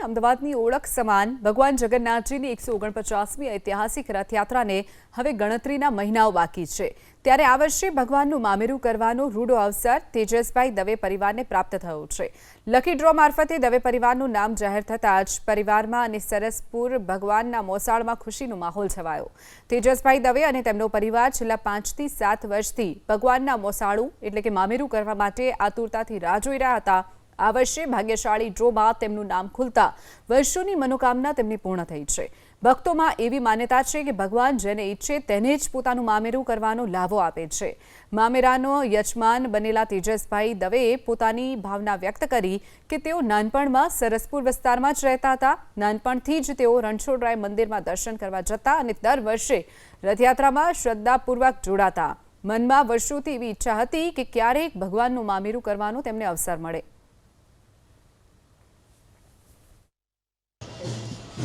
અમદાવાદની ઓળખ સમાન ભગવાન જગન્નાથજીની 149મી ઐતિહાસિક રથયાત્રાને હવે ગણતરીના મહિનાઓ બાકી છે। ત્યારે આ વર્ષે ભગવાનનું મામેરું કરવાનો રૂડો અવસર તેજસભાઈ દવે પરિવારને પ્રાપ્ત થયો છે। લકી ડ્રો મારફતે દવે પરિવારનું નામ જાહેર થતાં જ પરિવારમાં અને સરસપુર ભગવાનના મોસાળમાં ખુશીનો માહોલ છવાયો। તેજસભાઈ દવે અને તેમનો પરિવાર છેલ્લા 5 થી 7 વર્ષથી ભગવાનના મોસાળું એટલે કે મામેરું કરવા માટે આતુરતાથી રાહ જોઈ રહ્યા હતા। આ વર્ષે ભાગ્યશાળી ડ્રોમાં તેમનું નામ ખુલતા વર્ષોની મનોકામના તેમની પૂર્ણ થઈ છે। ભક્તોમાં એવી માન્યતા છે કે ભગવાન જેને ઈચ્છે તેને જ પોતાનું મામેરું કરવાનો લાભો આપે છે। મામેરાનો યજમાન બનેલા તેજસભાઈ દવેએ પોતાની ભાવના વ્યક્ત કરી કે તેઓ નાનપણમાં સરસપુર વિસ્તારમાં જ રહેતા હતા। નાનપણથી જ તેઓ રણછોડરાય મંદિરમાં દર્શન કરવા જતા અને દર વર્ષે રથયાત્રામાં શ્રદ્ધાપૂર્વક જોડાતા। મનમાં વર્ષોથી એવી ઈચ્છા હતી કે ક્યારેક ભગવાનનું મામેરું કરવાનો તેમને અવસર મળે।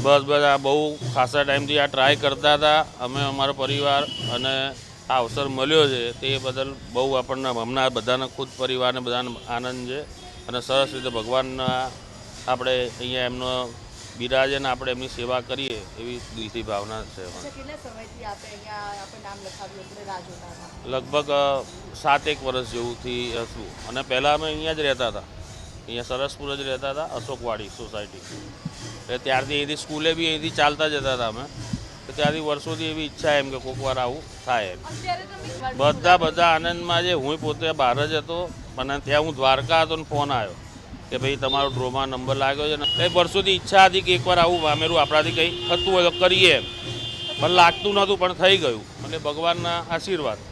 बस आ बहु खासा टाइम थी आ ट्राय करता था अमे अमारो परिवार अने आ अवसर मळ्यो छे ते बदल बहु आपणे हमना बधाने खुद परिवार ने बधाने आनंद छे अने सरस रीते भगवान आपणे अहींया एमनो बिराजे ने आपणे एमनी सेवा करीए एवी दिलथी भावना छे। કેટલા સમયથી આપણે અહીંયા આપણે નામ લખાવ્યું એટલે રાહ જોતા હતા? लगभग 7-1 વર્ષ જેવુંથી હતું અને પહેલાં અમે અહીંયા જ રહેતા હતા। અહીંયા સરસપુર જ રહેતા હતા, અશોકવાડી સોસાયટી। એટલે ત્યારથી અહીંથી સ્કૂલે બી અહીંથી ચાલતા જતા હતા અમે। તો ત્યારથી વર્ષોથી એવી ઈચ્છા એમ કે કોઈક વાર આવું થાય એમ। બધા આનંદમાં છે। હું પોતે બહાર જ હતો અને ત્યાં હું દ્વારકા હતો ને ફોન આવ્યો કે ભાઈ તમારો ડ્રોમાં નંબર લાગ્યો છે ને। એ વર્ષોથી ઈચ્છા હતી કે એકવાર આવું મામેરું આપણાથી કંઈ થતું હોય તો કરીએ એમ, પણ લાગતું નહોતું પણ થઈ ગયું અને ભગવાનના આશીર્વાદ।